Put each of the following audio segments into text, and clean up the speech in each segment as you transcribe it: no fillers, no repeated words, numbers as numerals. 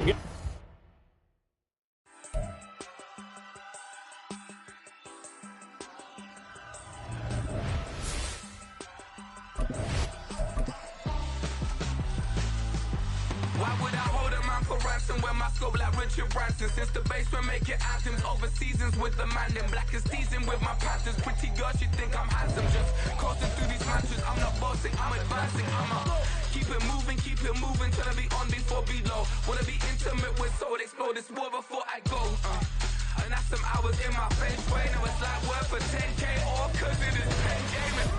Why would I hold a man for ransom when my scope like Richard Branson? Since the basement making anthems over seasons with the man in black is teasing with my patterns. Pretty girl, she think I'm handsome. Just coasting through these mansions. I'm not bossing, I'm advancing. Keep it moving, trying to be on before below. Wanna be intimate with soul, explode this war before I go. And that's some hours in my feng shui. Now it's like worth for 10K all cause it is pen gaming.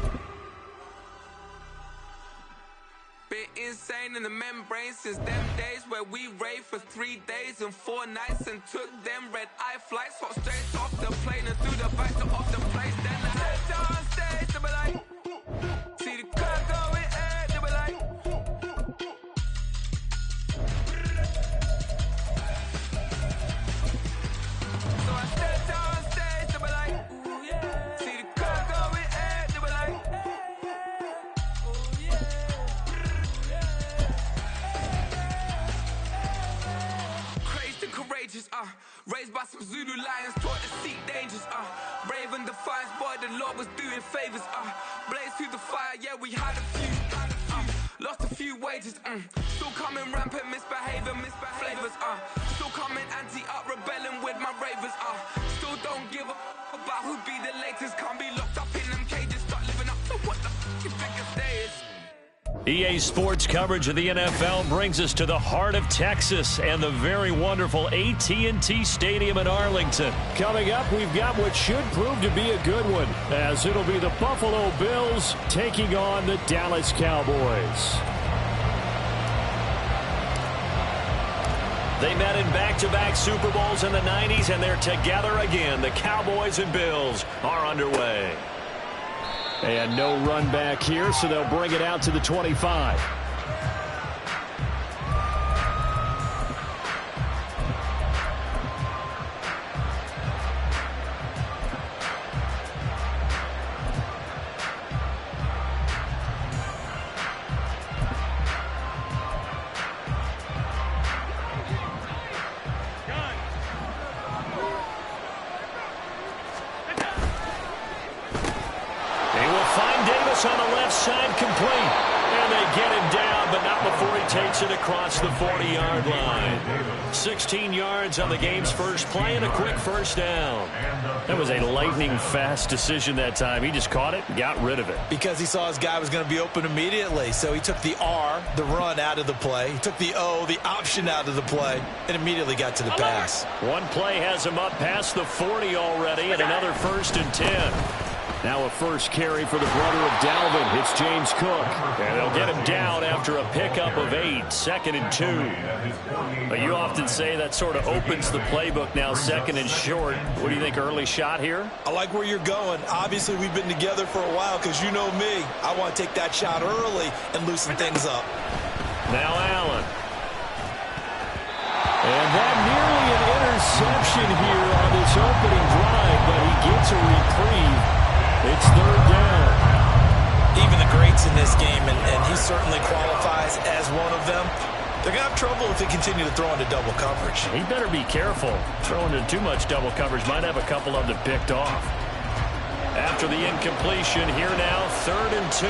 Been insane in the membrane since them days where we raved for 3 days and 4 nights and took them red-eye flights, hot straight off the plane and through the back to off the place. Then I head down stage, they be like, see the crowd going air, they be like. So I step down stage, they be like, ooh yeah. See the crowd going air, they be like, ooh yeah. Courageous, raised by some Zulu lions, taught to seek dangers, brave and defiant, boy, the Lord was doing favors, blaze through the fire, yeah, we had a few, lost a few wages, still coming rampant, misbehaving, flavors, still coming anti-up, rebelling with my ravers, still don't give a about who be the latest, can't be locked up in them cages, start living up to what the you think a day is. EA Sports coverage of the NFL brings us to the heart of Texas and the very wonderful AT&T Stadium in Arlington. Coming up, we've got what should prove to be a good one, as it'll be the Buffalo Bills taking on the Dallas Cowboys. They met in back-to-back Super Bowls in the 90s, and they're together again. The Cowboys and Bills are underway. And no run back here, so they'll bring it out to the 25. On the left side, complete. And they get him down, but not before he takes it across the 40-yard line. 16 yards on the game's first play and a quick first down. That was a lightning-fast decision that time. He just caught it and got rid of it. Because he saw his guy was going to be open immediately. So he took the R, the run, out of the play. He took the O, the option, out of the play, and immediately got to the pass. One play has him up past the 40 already, and another 1st and 10. Now a first carry for the brother of Dalvin. It's James Cook. And they'll get him down after a pickup of 8, 2nd and 2. But you often say that sort of opens the playbook now, 2nd and short. What do you think, early shot here? I like where you're going. Obviously, we've been together for a while because you know me. I want to take that shot early and loosen things up. Now Allen. And that nearly an interception here on this opening drive, but he gets a reprieve. It's 3rd down. Even the greats in this game, and he certainly qualifies as one of them, they're going to have trouble if they continue to throw into double coverage. He better be careful. Throwing into too much double coverage might have a couple of them picked off. After the incompletion, here now, 3rd and 2.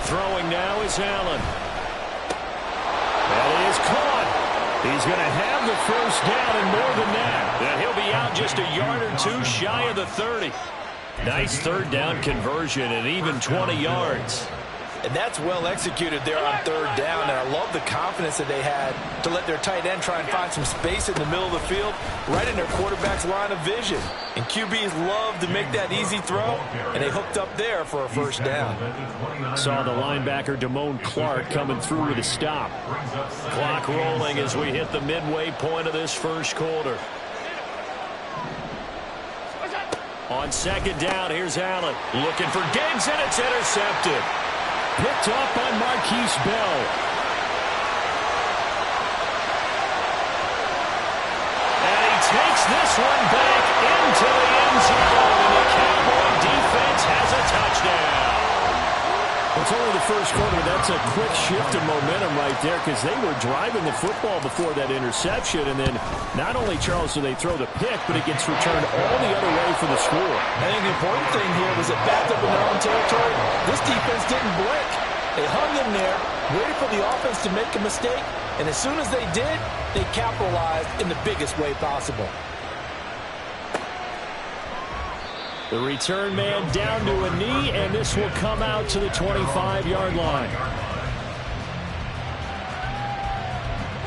Throwing now is Allen. That is caught. He's going to have the first down and more than that. And he'll be out just a yard or two shy of the 30. Nice 3rd down conversion and even 20 yards. And that's well executed there on 3rd down. And I love the confidence that they had to let their tight end try and find some space in the middle of the field, right in their quarterback's line of vision. And QBs love to make that easy throw, and they hooked up there for a first down. Saw the linebacker Damone Clark coming through with a stop. Clock rolling as we hit the midway point of this first quarter. On 2nd down, here's Allen. Looking for Diggs, and it's intercepted. Picked up by Marquise Bell. And he takes this one back into the end zone, and the Cowboy defense has a touchdown. It's only the first quarter. That's a quick shift of momentum right there because they were driving the football before that interception. And then not only, Charles, do they throw the pick, but it gets returned all the other way for the score. I think the important thing here was it backed up in their own territory. This defense didn't blink. They hung in there, waited for the offense to make a mistake, and as soon as they did, they capitalized in the biggest way possible. The return man down to a knee, and this will come out to the 25-yard line.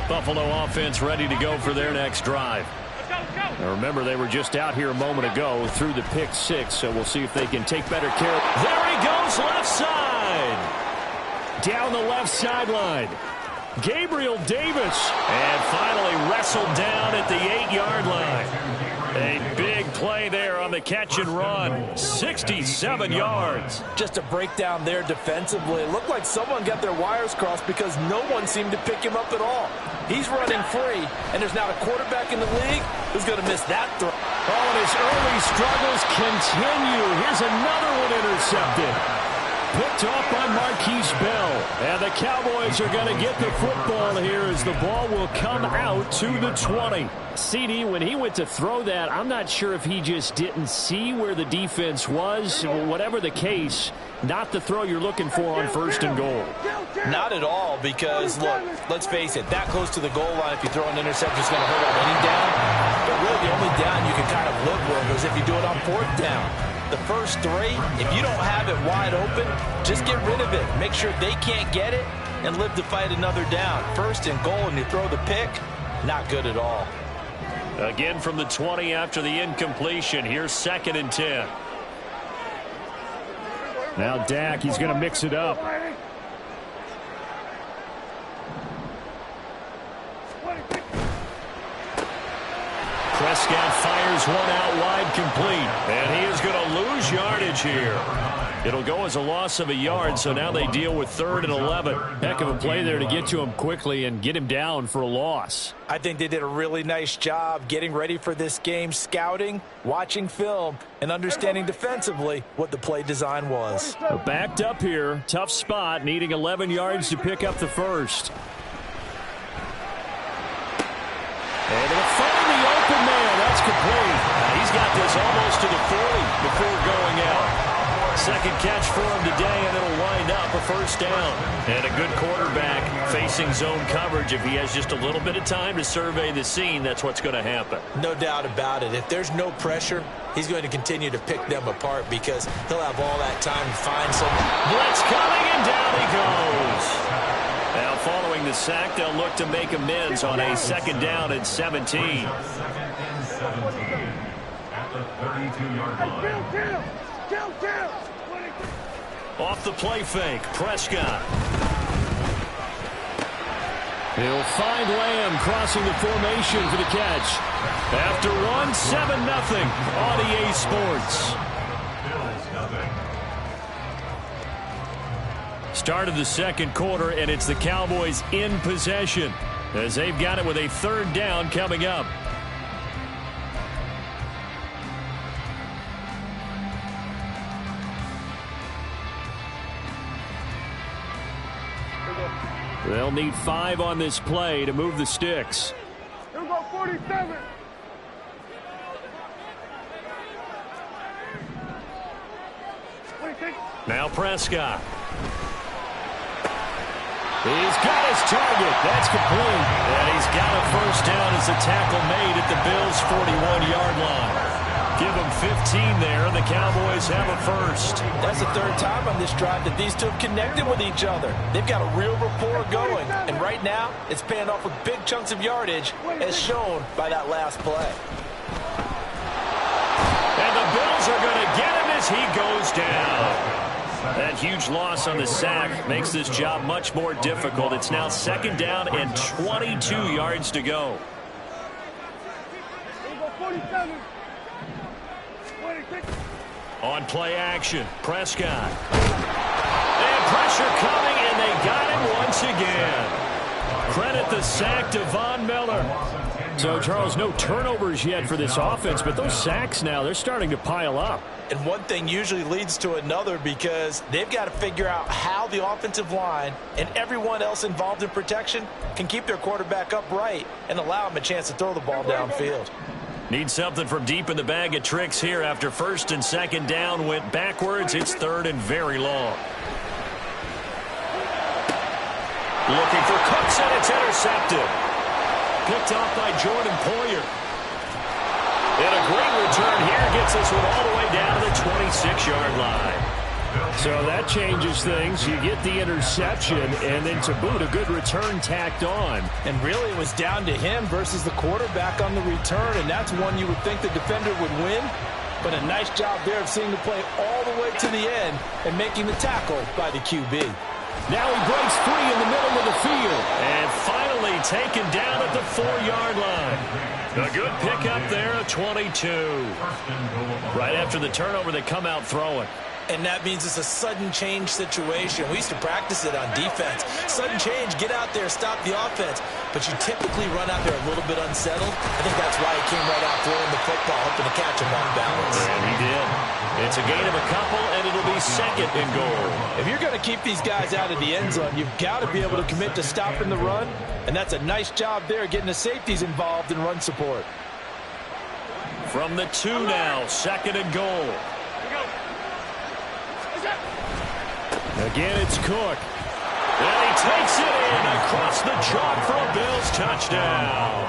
Buffalo offense ready to go for their next drive. Now remember, they were just out here a moment ago through the pick six, so we'll see if they can take better care. There he goes, left side. Down the left sideline. Gabriel Davis. And finally wrestled down at the 8-yard line. A big play there on the catch and run. 67 yards. Just a breakdown there defensively. It looked like someone got their wires crossed because no one seemed to pick him up at all. He's running free, and there's not a quarterback in the league who's going to miss that throw. Oh, and his early struggles continue. Here's another one intercepted. Picked off by Marquise Bell. And the Cowboys are going to get the football here as the ball will come out to the 20. CD, when he went to throw that, I'm not sure if he just didn't see where the defense was. Whatever the case, not the throw you're looking for on first and goal. Not at all, because, look, let's face it, that close to the goal line, if you throw an interception, it's going to hurt on any down. But really, the only down you can kind of live with is if you do it on fourth down. The first three, if you don't have it wide open, just get rid of it. Make sure they can't get it and live to fight another down. First and goal, and you throw the pick, not good at all. Again from the 20 after the incompletion. Here's 2nd and 10. Now Dak, he's going to mix it up. Prescott fires one out wide, complete. And he is going to lose yardage here. It'll go as a loss of a yard, so now they deal with 3rd and 11. Heck of a play there to get to him quickly and get him down for a loss. I think they did a really nice job getting ready for this game, scouting, watching film, and understanding defensively what the play design was. Backed up here, tough spot, needing 11 yards to pick up the first. And it'll find the open man. That's complete. He's got this almost to the 40 before going out. Second catch for him today, and it'll wind up a first down. And a good quarterback facing zone coverage. If he has just a little bit of time to survey the scene, that's what's going to happen. No doubt about it. If there's no pressure, he's going to continue to pick them apart because he'll have all that time to find someone. Blitz coming, and down he goes. Now following the sack, they'll look to make amends on a 2nd down and 17. At the 32-yard line. Off the play fake, Prescott. He'll find Lamb crossing the formation for the catch. After one, 7-0 on EA Sports. Start of the second quarter, and it's the Cowboys in possession as they've got it with a 3rd down coming up. They'll need 5 on this play to move the sticks. Here we go, 47. Now Prescott. He's got his target. That's complete. And he's got a first down as the tackle made at the Bills' 41-yard line. Give them 15 there, and the Cowboys have a first. That's the 3rd time on this drive that these two have connected with each other. They've got a real rapport going, and right now it's paying off with big chunks of yardage, as shown by that last play. And the Bills are going to get him as he goes down. That huge loss on the sack makes this job much more difficult. It's now 2nd down and 22 yards to go. On play action, Prescott. And pressure coming, and they got him once again. Credit the sack to Von Miller. So, Charles, no turnovers yet for this offense, but those sacks now, they're starting to pile up. And one thing usually leads to another because they've got to figure out how the offensive line and everyone else involved in protection can keep their quarterback upright and allow him a chance to throw the ball downfield. Need something from deep in the bag of tricks here after first and second down went backwards. It's third and very long. Looking for Cooks, and it's intercepted. Picked off by Jordan Poyer. And a great return here gets this one all the way down to the 26-yard line. So that changes things. You get the interception, and then to boot, a good return tacked on. And really it was down to him versus the quarterback on the return, and that's one you would think the defender would win. But a nice job there of seeing the play all the way to the end and making the tackle by the QB. Now he breaks free in the middle of the field. And finally taken down at the 4-yard line. A good pickup there of 22. Right after the turnover, they come out throwing. And that means it's a sudden change situation. We used to practice it on defense. Sudden change, get out there, stop the offense. But you typically run out there a little bit unsettled. I think that's why he came right out throwing the football, hoping to catch him off balance. And he did. It's a gain of a couple, and it'll be second and goal. If you're going to keep these guys out of the end zone, you've got to be able to commit to stopping the run. And that's a nice job there, getting the safeties involved in run support. From the 2 now, second and goal. Again, it's Cook. And he takes it in across the chalk for a Bills touchdown.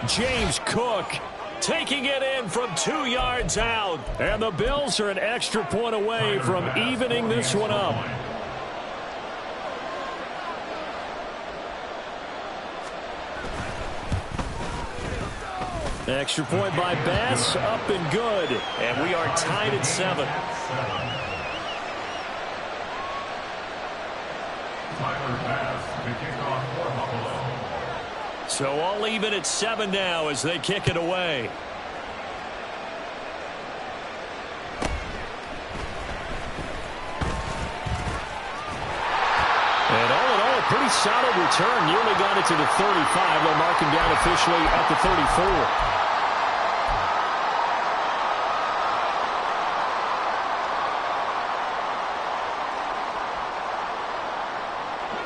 James Cook taking it in from 2 yards out. And the Bills are an extra point away from evening this one up. Extra point by Bass, up and good. And we are tied at 7. So all even at 7 now as they kick it away. And all in all, a pretty solid return. Nearly got it to the 35. They'll mark him down officially at the 34.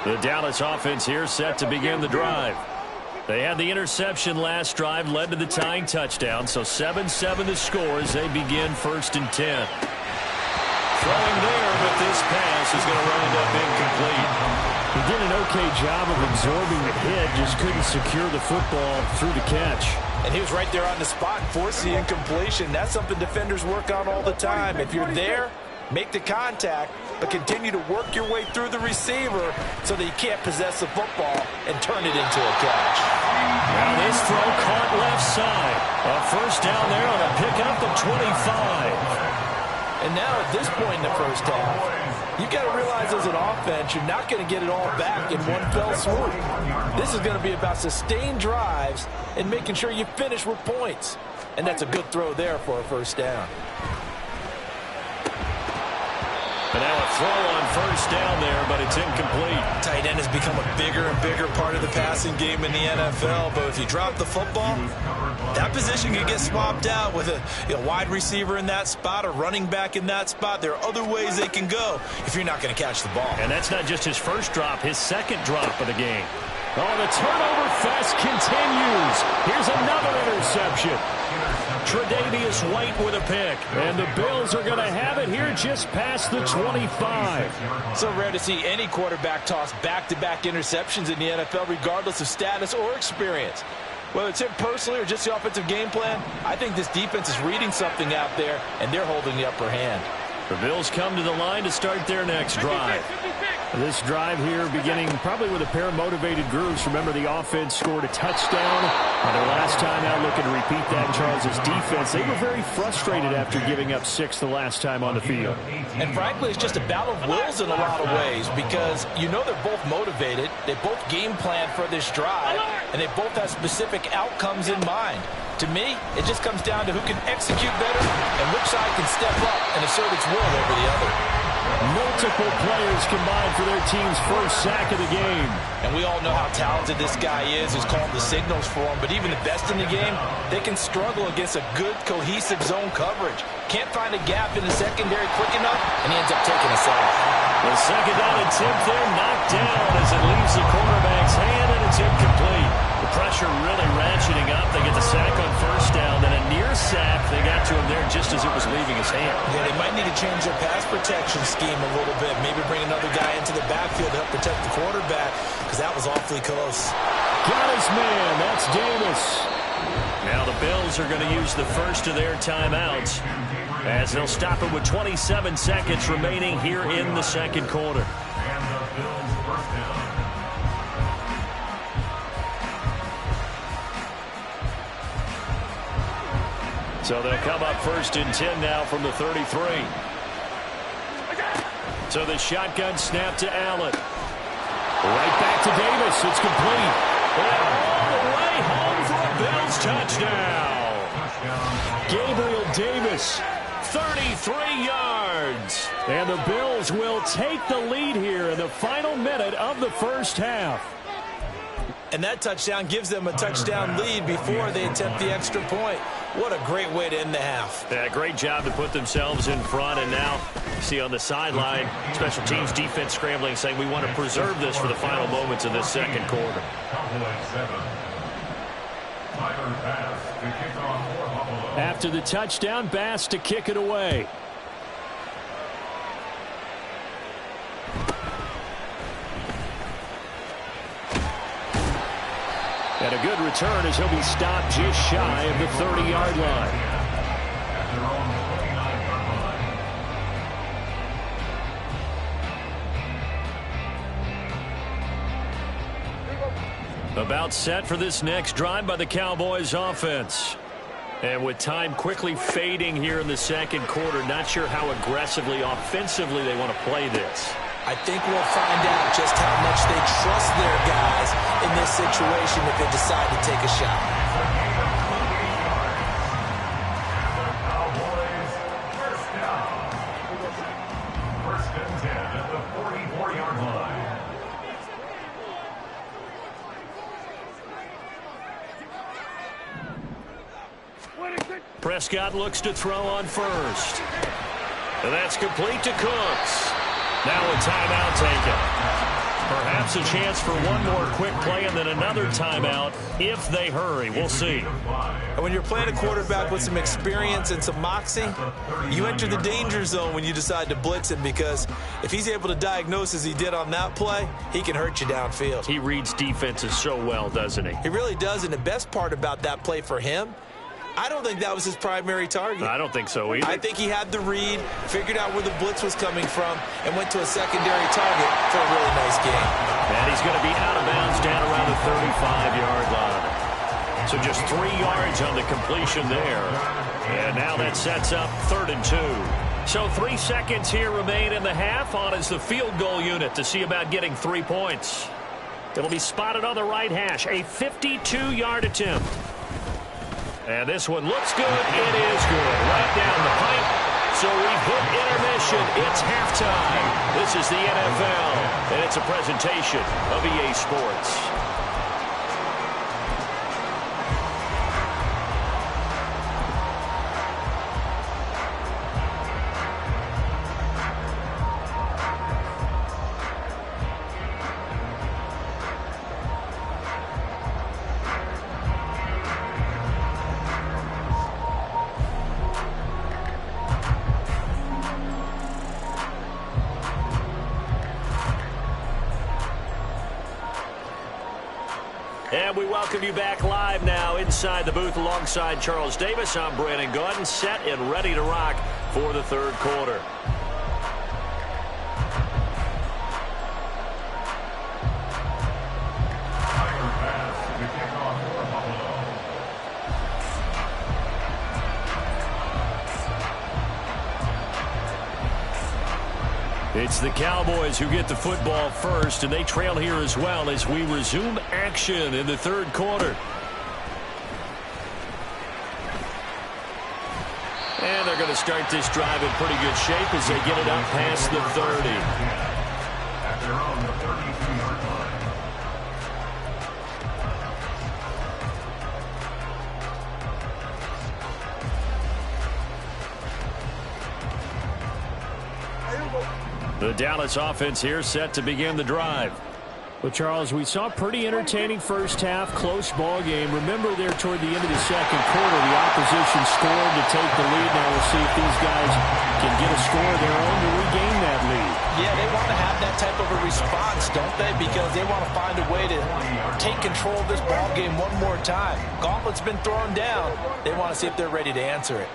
The Dallas offense here set to begin the drive. They had the interception last drive, led to the tying touchdown, so 7-7 the score as they begin first and 10. Throwing there, but this pass is going to wind up incomplete. He did an okay job of absorbing the hit, just couldn't secure the football through the catch. And he was right there on the spot, force the incompletion. That's something defenders work on all the time. If you're there, make the contact, but continue to work your way through the receiver so that you can't possess the football and turn it into a catch. Now this throw caught left side. A first down there on a pickup of 25. And now at this point in the first half, you've got to realize as an offense, you're not going to get it all back in one fell swoop. This is going to be about sustained drives and making sure you finish with points. And that's a good throw there for a first down. And now a throw on first down there, but it's incomplete. Tight end has become a bigger and bigger part of the passing game in the NFL, but if you drop the football, that position can get swapped out with a wide receiver in that spot, a running back in that spot. There are other ways they can go if you're not going to catch the ball. And that's not just his first drop, his second drop of the game. Oh, the turnover fest continues. Here's another interception. Tre'Davious White with a pick. And the Bills are going to have it here just past the 25. So rare to see any quarterback toss back-to-back interceptions in the NFL, regardless of status or experience. Whether it's him personally or just the offensive game plan, I think this defense is reading something out there, and they're holding the upper hand. The Bills come to the line to start their next drive. This drive here beginning probably with a pair of motivated groups. Remember, the offense scored a touchdown. Their last time out, looking to repeat that. Charles's defense, they were very frustrated after giving up 6 the last time on the field. And frankly, it's just a battle of wills in a lot of ways because you know they're both motivated. They both game plan for this drive, and they both have specific outcomes in mind. To me, it just comes down to who can execute better and which side can step up and assert its will over the other. Multiple players combined for their team's first sack of the game. And we all know how talented this guy is who's calling the signals for him. But even the best in the game, they can struggle against a good, cohesive zone coverage. Can't find a gap in the secondary quick enough, and he ends up taking a sack. The second down attempt there knocked down as it leaves the quarterback's hand, and it's incomplete. The pressure really ratcheting up. They get the sack on first down, then a near sack. They got to him there just as it was leaving his hand. Yeah, they might need to change their pass protection scheme a little bit. Maybe bring another guy into the backfield to help protect the quarterback, because that was awfully close. Got his man. That's Davis. Now the Bills are going to use the first of their timeouts as they'll stop it with 27 seconds remaining here in the second quarter. So they'll come up first and 10 now from the 33. So the shotgun snap to Allen. Right back to Davis. It's complete. And all the way home for a Bills touchdown. Gabriel Davis, 33 yards. and the Bills will take the lead here in the final minute of the first half. And that touchdown gives them a touchdown lead before they attempt the extra point. What a great way to end the half. Yeah, great job to put themselves in front. And now you see on the sideline, special teams defense scrambling, saying we want to preserve this for the final moments of this second quarter. After the touchdown, Bass to kick it away. And a good return as he'll be stopped just shy of the 30-yard line. About set for this next drive by the Cowboys offense. And with time quickly fading here in the second quarter, not sure how aggressively, offensively they want to play this. I think we'll find out just how much they trust their guys in this situation if they decide to take a shot. First and 10 at the 44-yard line. Prescott looks to throw on first. And that's complete to Cooks. Now a timeout taken. Perhaps a chance for one more quick play and then another timeout if they hurry. We'll see. And when you're playing a quarterback with some experience and some moxie, you enter the danger zone when you decide to blitz him, because if he's able to diagnose as he did on that play, he can hurt you downfield. He reads defenses so well, doesn't he? He really does, and the best part about that play for him, I don't think that was his primary target. I don't think so either. I think he had the read, figured out where the blitz was coming from, and went to a secondary target for a really nice game. And he's going to be out of bounds down around the 35-yard line. So just 3 yards on the completion there. And now that sets up 3rd and 2. So 3 seconds here remain in the half. On is the field goal unit to see about getting 3 points. It'll be spotted on the right hash. A 52-yard attempt. And this one looks good. It is good. Right down the pipe. So we've hit intermission. It's halftime. This is the NFL, and it's a presentation of EA Sports. And we welcome you back live now inside the booth alongside Charles Davis. I'm Brandon Gaudin, set and ready to rock for the third quarter. It's the Cowboys who get the football first, and they trail here as well as we resume action in the third quarter. And they're going to start this drive in pretty good shape as they get it up past the 30. They're on the 32-yard line. The Dallas offense here set to begin the drive. Well, Charles, we saw a pretty entertaining first half, close ball game. Remember there toward the end of the second quarter, the opposition scored to take the lead. Now we'll see if these guys can get a score of their own to regain that lead. Yeah, they want to have that type of a response, don't they? Because they want to find a way to take control of this ball game one more time. Gauntlet's been thrown down. They want to see if they're ready to answer it.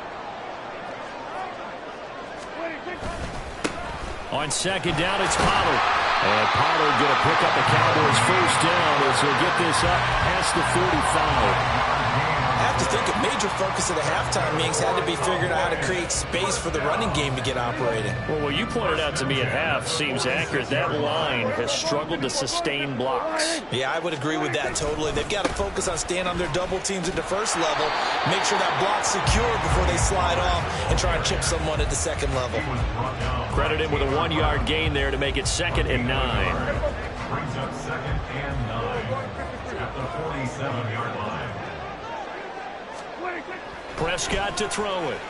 On second down, it's Pollard. And Pollard going to pick up the Cowboys' first down as he'll get this up past the 45. I have to think a major focus of the halftime meetings had to be figuring out how to create space for the running game to get operating. Well, what you pointed out to me at half seems accurate. That line has struggled to sustain blocks. Yeah, I would agree with that totally. They've got to focus on staying on their double teams at the first level, make sure that block's secure before they slide off and try and chip someone at the second level. Credit him with a 1-yard gain there to make it 2nd and 9. Brings up 2nd and 9 at the 47-yard line. Prescott to throw it.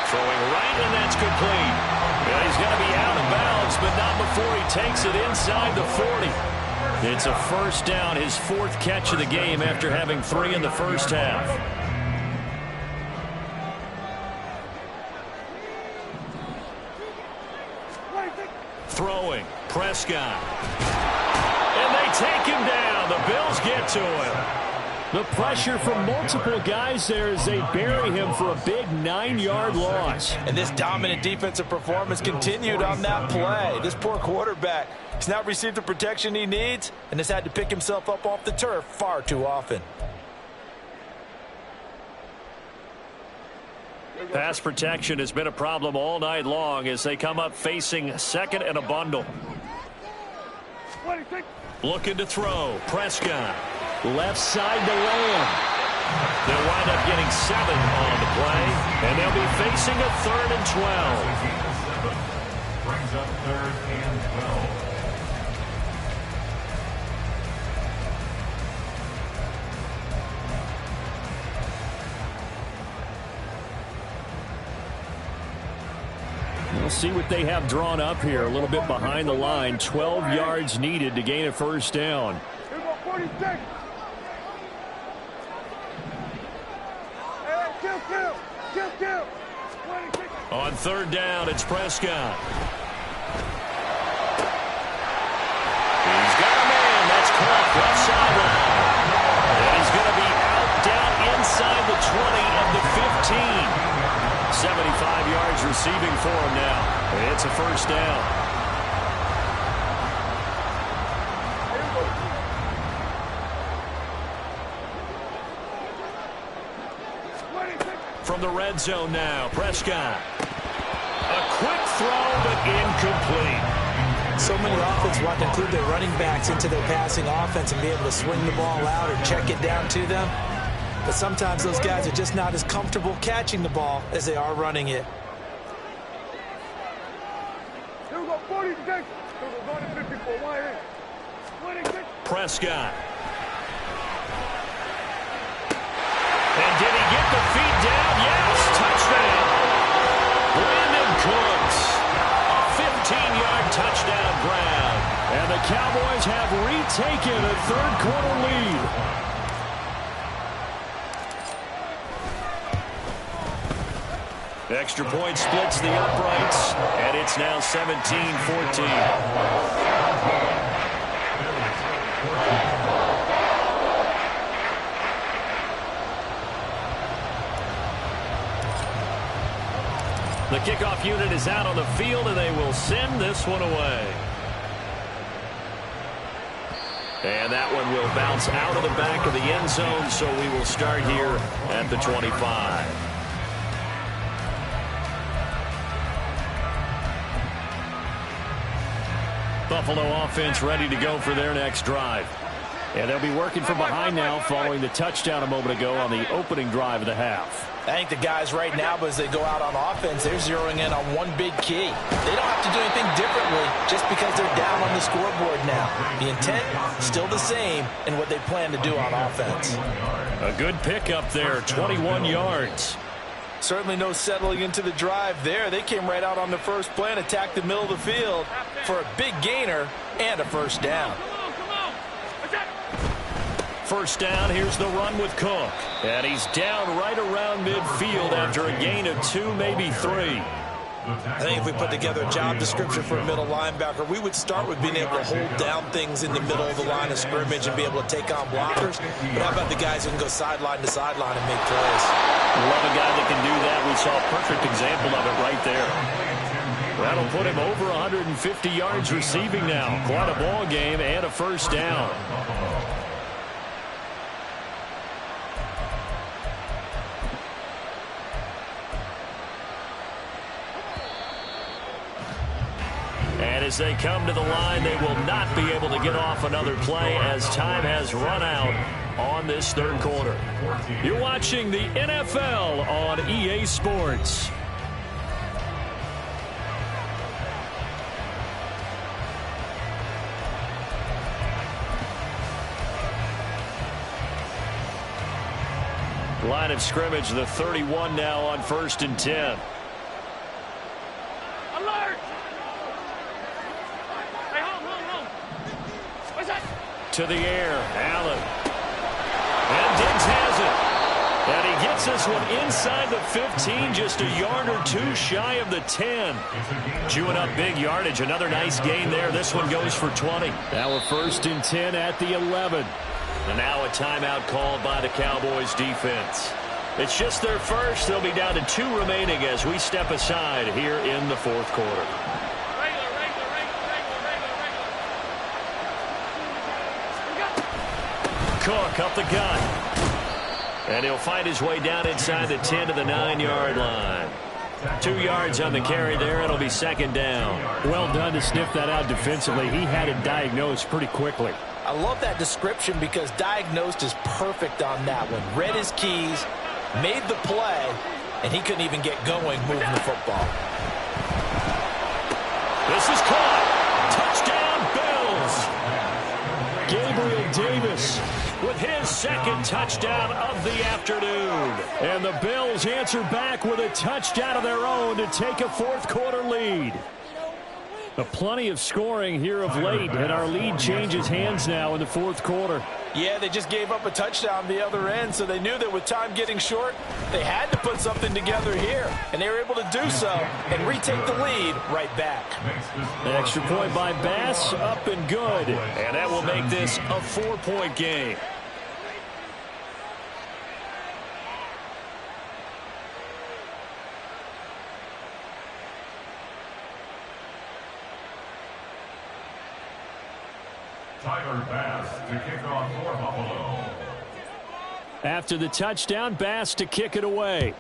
Throwing right, and that's complete. Well, he's going to be out of bounds, but not before he takes it inside the 40. It's a first down, his 4th catch of the game after having 3 in the first half. Throwing, Prescott. And they take him down. The Bills get to him. The pressure from multiple guys there as they bury him for a big 9-yard loss. And this dominant defensive performance continued on that play. This poor quarterback has not received the protection he needs and has had to pick himself up off the turf far too often. Pass protection has been a problem all night long as they come up facing 2nd and a bundle. Looking to throw. Prescott. Left side to Lamb. They'll wind up getting 7 on the play, and they'll be facing a 3rd and 12. Brings up 3rd and 12. We'll see what they have drawn up here. A little bit behind the line. 12 yards needed to gain a first down. On 3rd down, it's Prescott. He's got a man. That's caught left sideline. And he's going to be out down inside the 20 of the 15. 75 yards receiving for him now. It's a first down. From the red zone now, Prescott. A quick throw, but incomplete. So many offenses want to include their running backs into their passing offense and be able to swing the ball out or check it down to them. But sometimes those guys are just not as comfortable catching the ball as they are running it. Prescott. And did he get the feet down? Yes, touchdown. Brandon Cooks. A 15-yard touchdown grab. And the Cowboys have retaken a 3rd quarter lead. Extra point splits the uprights, and it's now 17-14. The kickoff unit is out on the field, and they will send this one away. And that one will bounce out of the back of the end zone, so we will start here at the 25. Buffalo offense ready to go for their next drive. And they'll be working from behind now following the touchdown a moment ago on the opening drive of the half. I think the guys right now, as they go out on offense, they're zeroing in on one big key. They don't have to do anything differently just because they're down on the scoreboard now. The intent, still the same in what they plan to do on offense. A good pickup there, 21 yards. Certainly no settling into the drive there. They came right out on the first play and attacked the middle of the field for a big gainer and a first down. First down, here's the run with Cook. And he's down right around midfield after a gain of 2, maybe 3. I think if we put together a job description for a middle linebacker, we would start with being able to hold down things in the middle of the line of scrimmage and be able to take on blockers. But how about the guys who can go sideline to sideline and make plays? Love a guy that can do that. We saw a perfect example of it right there. That'll put him over 150 yards receiving now. Quite a ball game and a first down. And as they come to the line, they will not be able to get off another play as time has run out on this third quarter. You're watching the NFL on EA Sports. Line of scrimmage, the 31 now on 1st and 10. To the air, Allen. And Diggs has it. And he gets this one inside the 15, just a yard or 2 shy of the 10. Chewing up big yardage, another nice gain there. This one goes for 20. Now a 1st and 10 at the 11. And now a timeout called by the Cowboys defense. It's just their first. They'll be down to 2 remaining as we step aside here in the 4th quarter. Cook up the gut. And he'll find his way down inside the 10 to the 9-yard line. 2 yards on the carry there. It'll be 2nd down. Well done to sniff that out defensively. He had it diagnosed pretty quickly. I love that description because diagnosed is perfect on that one. Read his keys, made the play, and he couldn't even get going moving the football. This is caught. Touchdown, Bills. Gabriel Davis with his 2nd touchdown of the afternoon. And the Bills answer back with a touchdown of their own to take a 4th quarter lead. Plenty of scoring here of late, and our lead changes hands now in the 4th quarter. Yeah, they just gave up a touchdown the other end, so they knew that with time getting short, they had to put something together here, and they were able to do so and retake the lead right back. An extra point by Bass, up and good, and that will make this a 4-point game. Tyler Bass to kick off for Buffalo. After the touchdown, Bass to kick it away.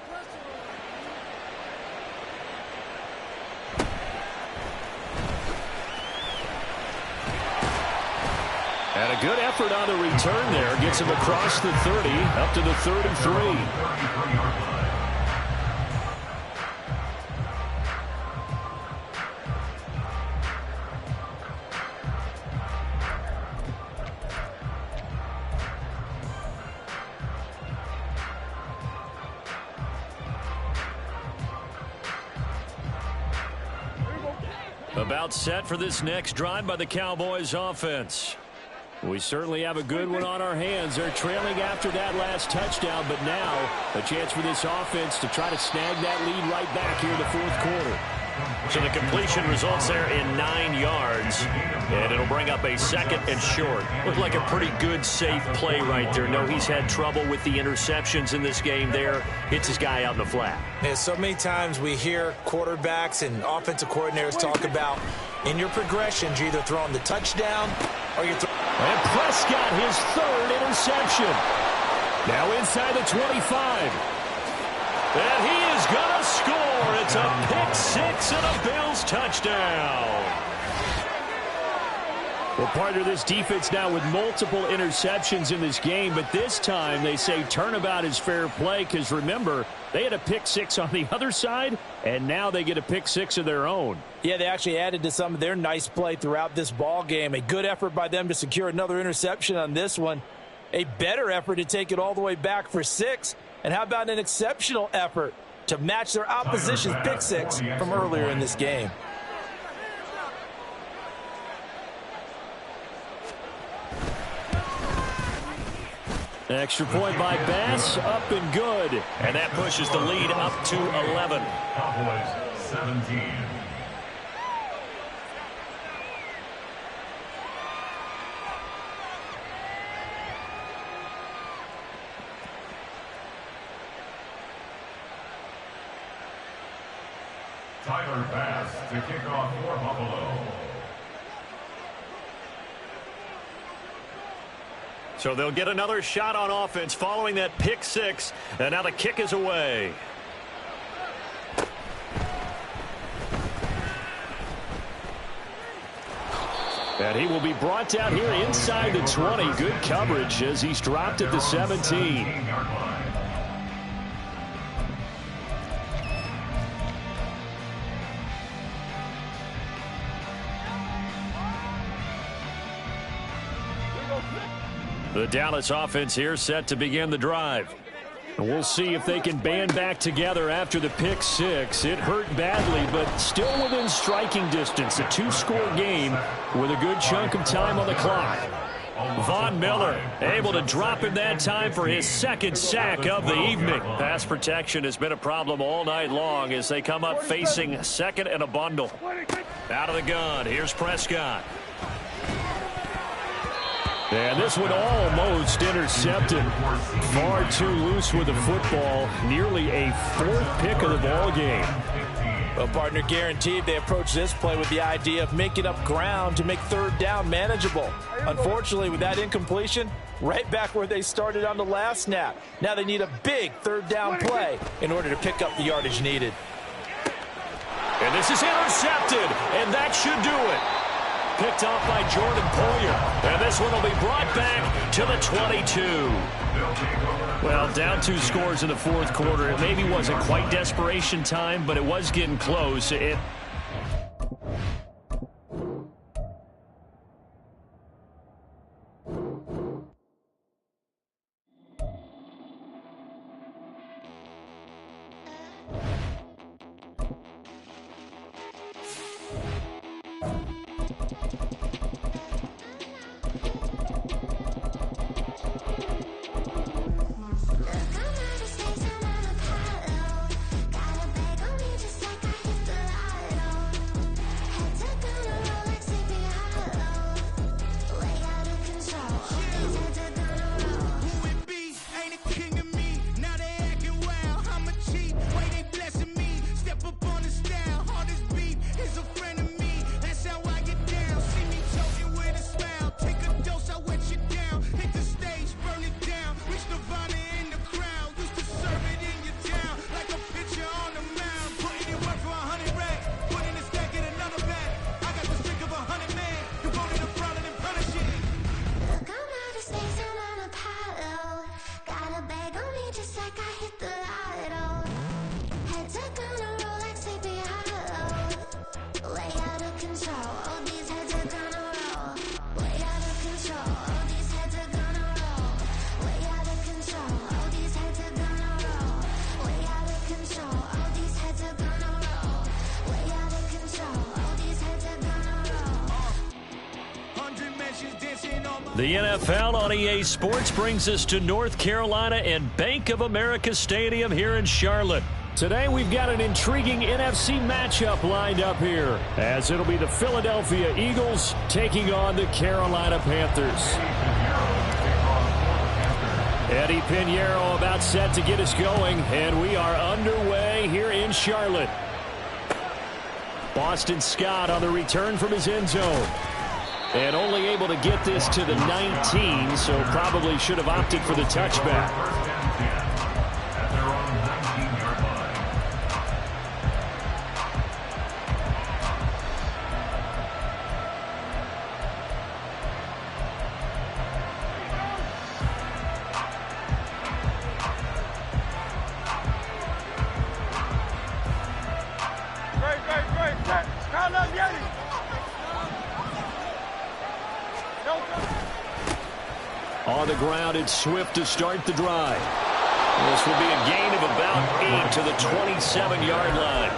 And a good effort on the return there. Gets him across the 30, up to the 33. About set for this next drive by the Cowboys offense. We certainly have a good one on our hands. They're trailing after that last touchdown, but now a chance for this offense to try to snag that lead right back here in the 4th quarter. So the completion results there in 9 yards, and it'll bring up a 2nd and short. Looked like a pretty good, safe play right there. No, he's had trouble with the interceptions in this game there. Hits his guy out in the flat. Yeah, so many times we hear quarterbacks and offensive coordinators talk about in your progressions, you're either throwing the touchdown or you're throwing. And Prescott, his 3rd interception. Now inside the 25. And he is going to score. It's a pick 6 and a Bills touchdown. Well, partner, this defense now with multiple interceptions in this game, but this time they say turnabout is fair play because, remember, they had a pick six on the other side, and now they get a pick six of their own. Yeah, they actually added to some of their nice play throughout this ball game. A good effort by them to secure another interception on this one. A better effort to take it all the way back for 6. And how about an exceptional effort to match their opposition's pick six from earlier in this game? Extra point by Bass, up and good. And that pushes the lead up to 11. Cowboys 17. Tyler Bass to kick off for Buffalo. So they'll get another shot on offense following that pick six. And now the kick is away. And he will be brought down here inside the 20. Good coverage as he's dropped at the 17. The Dallas offense here set to begin the drive. And we'll see if they can band back together after the pick six. It hurt badly, but still within striking distance. A 2-score game with a good chunk of time on the clock. Von Miller able to drop him that time for his second sack of the evening. Pass protection has been a problem all night long as they come up facing second and a bundle. Out of the gun, here's Prescott. And this one almost intercepted. Far too loose with the football. Nearly a 4th pick of the ball game. Well, partner, guaranteed they approach this play with the idea of making up ground to make 3rd down manageable. Unfortunately, with that incompletion, right back where they started on the last snap. Now they need a big 3rd down play in order to pick up the yardage needed. And this is intercepted, and that should do it. Picked off by Jordan Poyer. And this one will be brought back to the 22. Well, down 2 scores in the 4th quarter. It maybe wasn't quite desperation time, but it was getting close. The NFL on EA Sports brings us to North Carolina and Bank of America Stadium here in Charlotte. Today we've got an intriguing NFC matchup lined up here, as it'll be the Philadelphia Eagles taking on the Carolina Panthers. Eddie Pinheiro about set to get us going, and we are underway here in Charlotte. Boston Scott on the return from his end zone. And only able to get this to the 19, so probably should have opted for the touchback. On the ground, it's Swift to start the drive. This will be a gain of about 8 to the 27-yard line.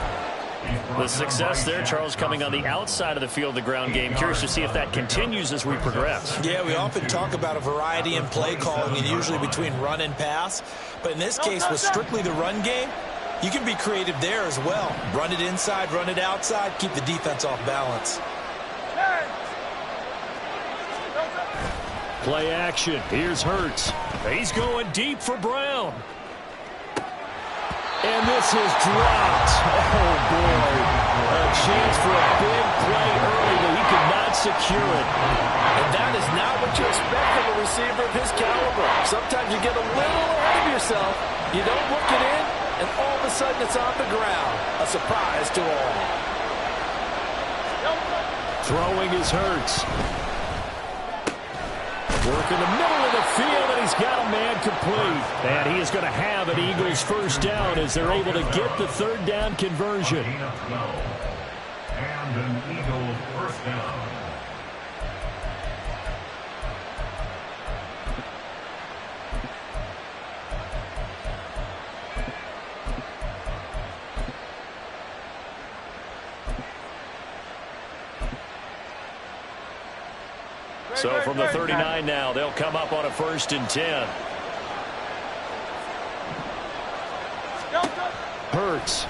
The success there, Charles, coming on the outside of the field, the ground game. Curious to see if that continues as we progress. Yeah, we often talk about a variety in play calling and usually between run and pass. But in this case, with strictly the run game, you can be creative there as well. Run it inside, run it outside, keep the defense off balance. Play action. Here's Hurts. He's going deep for Brown. And this is dropped. Oh, boy. A chance for a big play early, but he could not secure it. And that is not what you expect from a receiver of his caliber. Sometimes you get a little ahead of yourself. You don't look it in, and all of a sudden it's on the ground. A surprise to all. Throwing is Hurts. Work in the middle of the field, and he's got a man complete. And he is going to have an Eagles first down as they're able to get the third down conversion. And an Eagles first down. So from the 39 now, they'll come up on a 1st and 10. Hurts.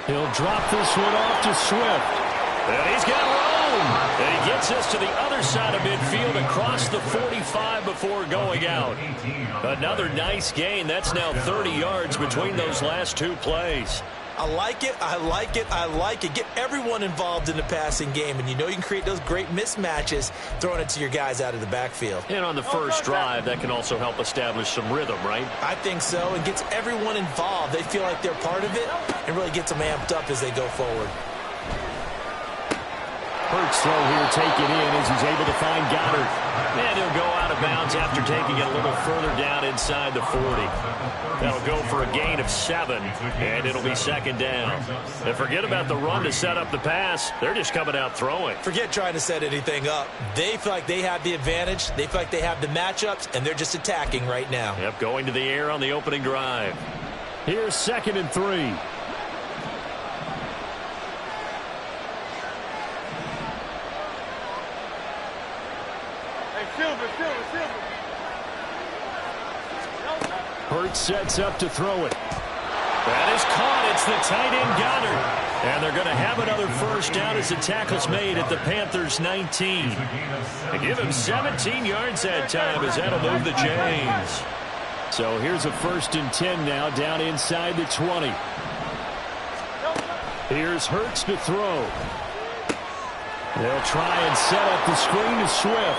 He'll drop this one off to Swift. And he's got room. And he gets us to the other side of midfield across the 45 before going out. Another nice gain. That's now 30 yards between those last two plays. I like it, I like it, I like it. Get everyone involved in the passing game, and you know you can create those great mismatches throwing it to your guys out of the backfield. And on the first drive, that can also help establish some rhythm, right? I think so. It gets everyone involved. They feel like they're part of it and really gets them amped up as they go forward. Hurts throw here taken in as he's able to find Goddard. And he'll go out of bounds after taking it a little further down inside the 40. That'll go for a gain of 7, and it'll be 2nd down. And forget about the run to set up the pass. They're just coming out throwing. Forget trying to set anything up. They feel like they have the advantage. They feel like they have the matchups, and they're just attacking right now. Yep, going to the air on the opening drive. Here's 2nd and 3. Hurts sets up to throw it. That is caught. It's the tight end Goddard. And they're going to have another first down as the tackle's made at the Panthers' 19. They give him 17 yards that time as that'll move the chains. So here's a 1st and 10 now down inside the 20. Here's Hurts to throw. They'll try and set up the screen to Swift.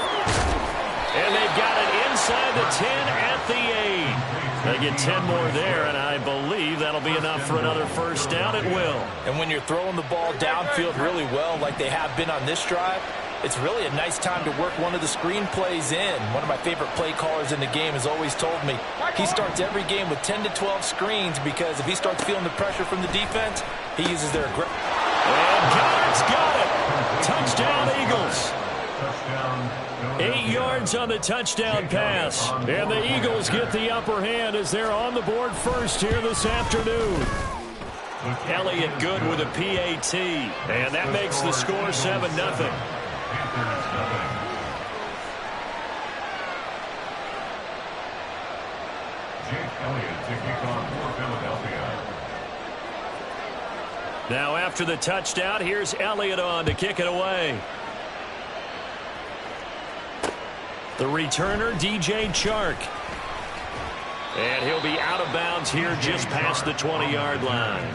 And they've got it inside the 10 at the 8. They get 10 more there, and I believe that'll be enough for another first down. It will. And when you're throwing the ball downfield really well like they have been on this drive, it's really a nice time to work one of the screen plays in. One of my favorite play callers in the game has always told me he starts every game with 10 to 12 screens because if he starts feeling the pressure from the defense, he uses their aggressive. And Goddard's got it. Touchdown, Eagles. 8 yards on the touchdown pass. And the Eagles get the upper hand as they're on the board first here this afternoon. Elliott good with a PAT. And that makes the score 7-0. Now after the touchdown, here's Elliott on to kick it away. The returner, DJ Chark. And he'll be out of bounds here just past the 20-yard line.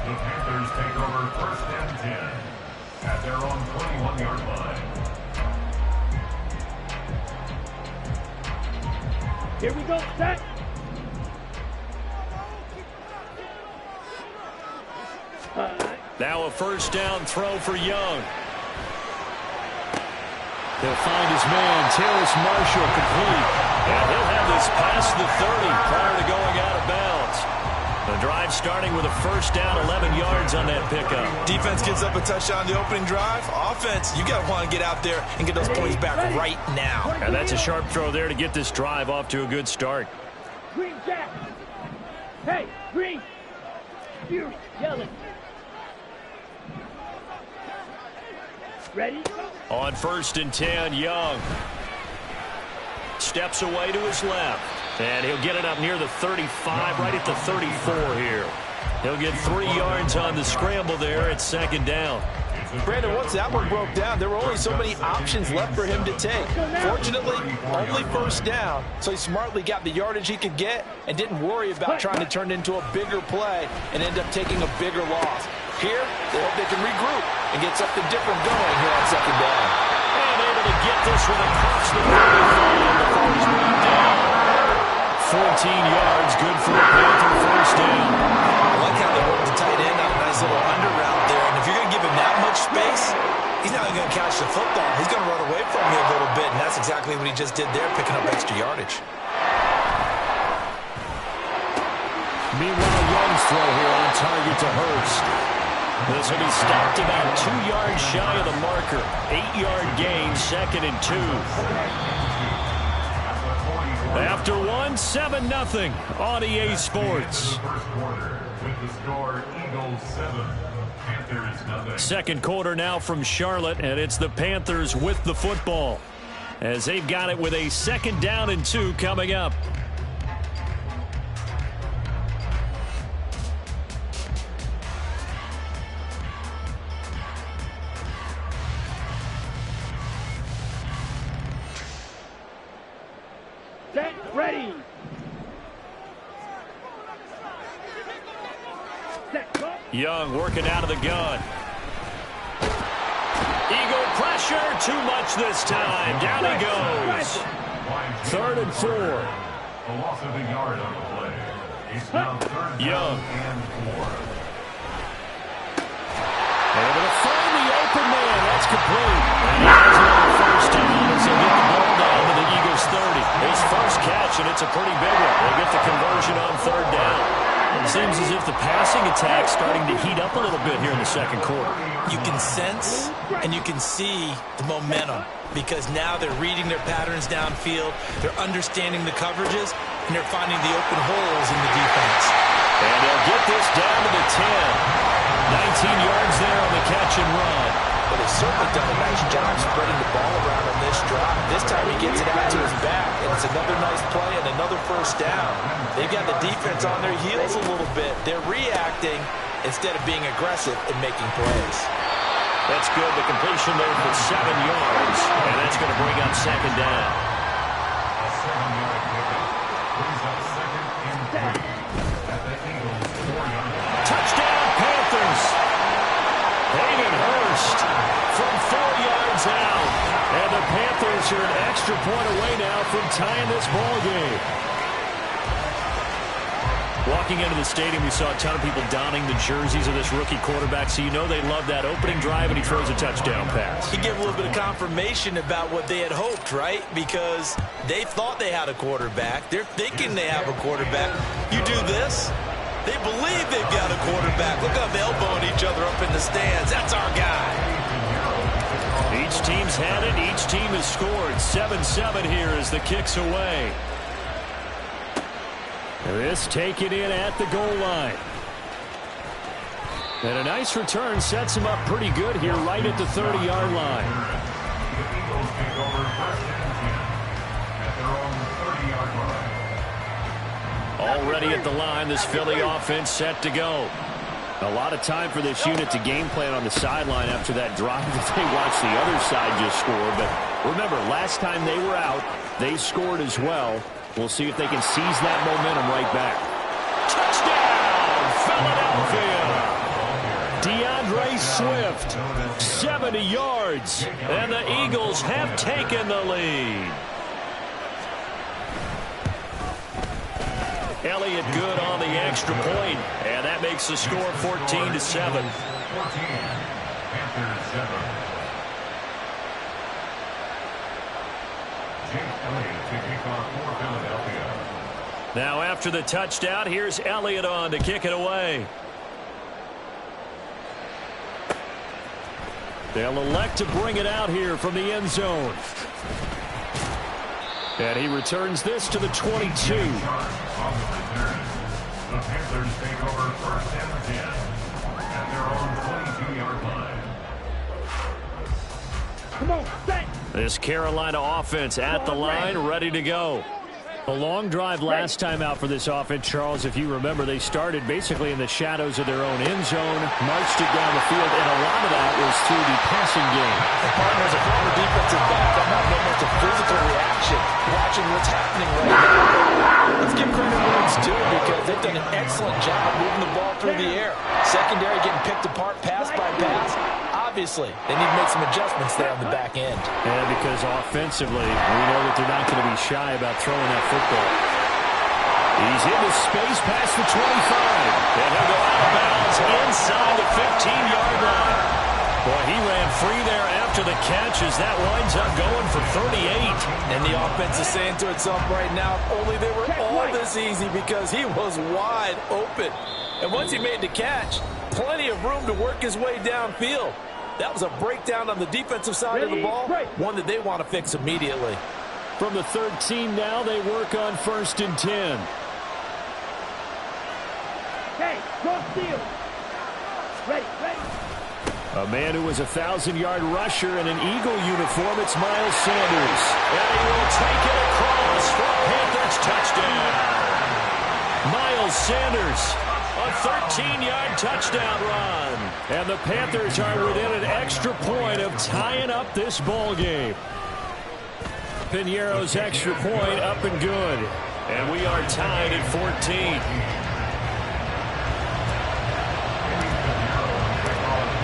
The Panthers take over 1st and 10 at their own 21-yard line. Here we go, set. Now a first down throw for Young. He'll find his man, Terrace Marshall, complete. And he'll have this past the 30 prior to going out of bounds. The drive starting with a first down, 11 yards on that pickup. Defense gives up a touchdown on the opening drive. Offense, you got to want to get out there and get those points back right now. And that's a sharp throw there to get this drive off to a good start. Green Jack. Hey, Green. Fury, yelling. Ready? On 1st and 10, Young. Steps away to his left. And he'll get it up near the 35, right at the 34 here. He'll get 3 yards on the scramble there at 2nd down. Brandon, once that one broke down, there were only so many options left for him to take. Fortunately, only first down, so he smartly got the yardage he could get and didn't worry about trying to turn it into a bigger play and end up taking a bigger loss. Here, they hope they can regroup and get something different going here on 2nd down. And able to get this one across the 35 before he's brought down. 14 yards, good for a Panther first down. I like how they worked the tight end on a nice little under route there. And if you're going to give him that much space, he's not going to catch the football. He's going to run away from you a little bit, and that's exactly what he just did there, picking up extra yardage. Meanwhile, Young's throw here on target to Hurst. This will be stopped about 2 yards shy of the marker. 8-yard gain, 2nd and 2. After 1, 7-0 on EA Sports. Second quarter now from Charlotte, and it's the Panthers with the football as they've got it with a 2nd down and 2 coming up. Set, ready. Set, go. Young working out of the gun. Eagle pressure, too much this time. Down he goes. 3rd and 4. A loss of a yard on the play. It's now 3rd Young. and 4. Able to find the open man. That's complete. And he has another first down as they get the ball down to the Eagles 30. His first catch, and it's a pretty big one. They get the conversion on 3rd down. It seems as if the passing attack's starting to heat up a little bit here in the second quarter. You can sense and you can see the momentum because now they're reading their patterns downfield, they're understanding the coverages, and they're finding the open holes in the defense. And they'll get this down to the 10. 19 yards there on the catch and run. But they've certainly done a nice job spreading the ball around on this drive. This time he gets it out to his back, and it's another nice play and another first down. They've got the defense on their heels a little bit. They're reacting instead of being aggressive and making plays. That's good. The completion there for 7 yards, and that's going to bring up 2nd down. A 7-yard pickup brings up 2nd and 3 at the Eagles' 4-yard line. Touchdown, Panthers. Hayden Hurst from 4 yards out. And the Panthers are an extra point away now from tying this ball game. Walking into the stadium, we saw a ton of people donning the jerseys of this rookie quarterback, so you know they love that opening drive, and he throws a touchdown pass. He gave a little bit of confirmation about what they had hoped, right? Because they thought they had a quarterback. They're thinking they have a quarterback. You do this, they believe they've got a quarterback. Look how they're elbowing each other up in the stands. That's our guy. Each team's had it. Each team has scored. 7-7 here as the kick's away. This taken in at the goal line. And a nice return sets him up pretty good here right at the 30-yard line. The Eagles take over 1st and 10 at their own 30-yard line. Already at the line, this Philly offense set to go. A lot of time for this unit to game plan on the sideline after that drive that they watched the other side just score. But remember, last time they were out, they scored as well. We'll see if they can seize that momentum right back. Touchdown, Philadelphia! DeAndre Swift, 70 yards, and the Eagles have taken the lead. Elliott good on the extra point, and that makes the score 14-7. 14, Panthers 7. Jake Elliott to kick off for Philadelphia. Now after the touchdown, here's Elliott on to kick it away. They'll elect to bring it out here from the end zone. And he returns this to the 22. The Panthers take over first and 10 at their own 22-yard line. Come on, set. This Carolina offense at the line, ready to go. A long drive last time out for this offense, Charles. If you remember, they started basically in the shadows of their own end zone, marched it down the field, and a lot of that was through the passing game. The partner is a former defensive back. I'm not knowing much a physical reaction watching what's happening right now. Let's give credit where it's due because they've done an excellent job moving the ball through the air. Secondary getting picked apart pass by pass. Obviously, they need to make some adjustments there on the back end. Yeah, because offensively, we know that they're not going to be shy about throwing that football. He's into space past the 25. And he'll go out of bounds inside the 15-yard line. Boy, he ran free there after the catch as that winds up going for 38. And the offense is saying to itself right now, only they were all this easy because he was wide open. And once he made the catch, plenty of room to work his way downfield. That was a breakdown on the defensive side of the ball, one that they want to fix immediately. From the 13 now, they work on 1st and 10. Hey, cross field. Ready, ready. A man who was a 1,000-yard rusher in an Eagle uniform, it's Miles Sanders. And he will take it across for a Panthers touchdown. Miles Sanders, a 13-yard touchdown run. And the Panthers are within an extra point of tying up this ball game. Piñeiro's extra point up and good. And we are tied at 14.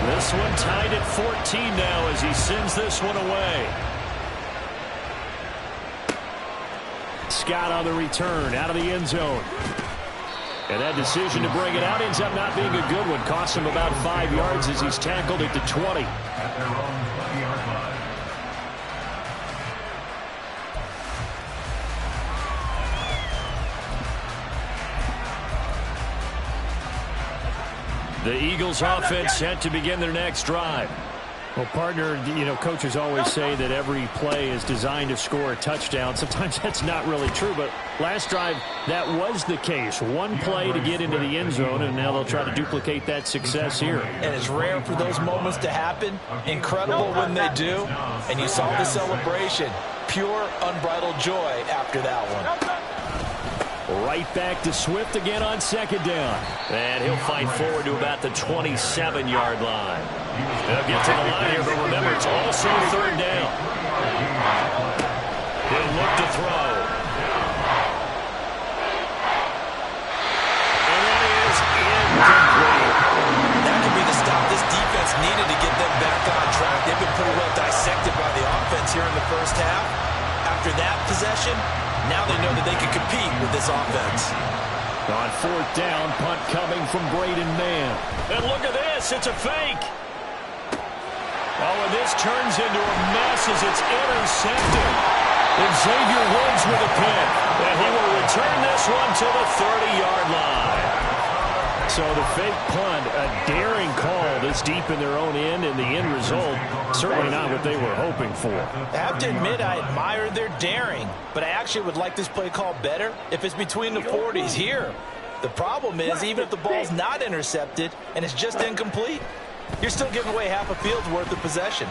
This one tied at 14 now as he sends this one away. Scott on the return out of the end zone. And that decision to bring it out ends up not being a good one. Costs him about 5 yards as he's tackled at the 20. At their own 20-yard line. The Eagles offense set to begin their next drive. Well, partner, you know, coaches always say that every play is designed to score a touchdown. Sometimes that's not really true, but last drive, that was the case. One play to get into the end zone, and now they'll try to duplicate that success here. And it's rare for those moments to happen. Incredible when they do. And you saw the celebration. Pure, unbridled joy after that one. Right back to Swift again on 2nd down. And he'll fight forward to about the 27-yard line. They'll get to the line here, but remember, it's also 3rd down. He'll look to throw. And that is incomplete. That could be the stop this defense needed to get them back on track. They've been pretty well dissected by the offense here in the first half. After that possession, now they know that they can compete with this offense. On 4th down, punt coming from Braden Mann. And look at this, it's a fake. Oh, and this turns into a mess as it's intercepted. And Xavier Woods with a pick. And he will return this one to the 30-yard line. So the fake punt, a daring call this deep in their own end, and the end result, certainly not what they were hoping for. I have to admit I admire their daring, but I actually would like this play call better if it's between the 40s here. The problem is, even if the ball's not intercepted and it's just incomplete, you're still giving away half a field's worth of possession.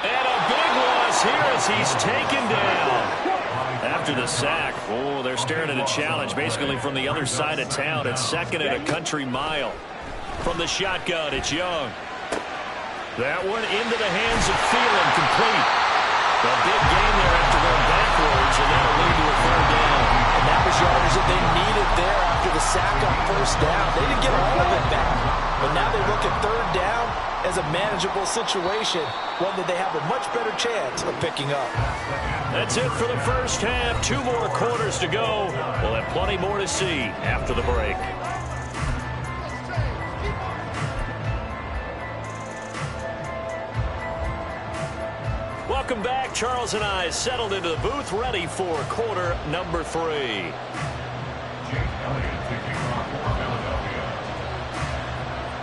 And a big loss here as he's taken down. After the sack, oh, they're staring at a challenge basically from the other side of town. It's 2nd and a country mile. From the shotgun, it's Young. That one into the hands of Thielen, complete. A big gain there after going backwards, and that'll lead to a 3rd down. And that was yardage that they needed there after the sack on 1st down. They didn't get all of it back. But now they look at 3rd down as a manageable situation, one that they have a much better chance of picking up. That's it for the first half. 2 more quarters to go. We'll have plenty more to see after the break. Welcome back. Charles and I settled into the booth, ready for quarter number 3. Jake Elliott to kick off for Philadelphia.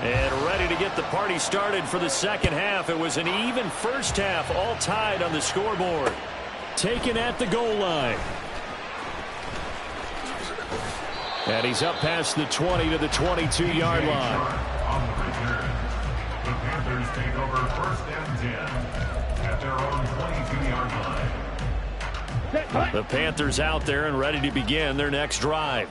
And ready to get the party started for the second half. It was an even first half, all tied on the scoreboard. Taken at the goal line. And he's up past the 20 to the 22-yard line. On the return, the Panthers take over 1st and 10 at their own 22-yard line. The Panthers out there and ready to begin their next drive.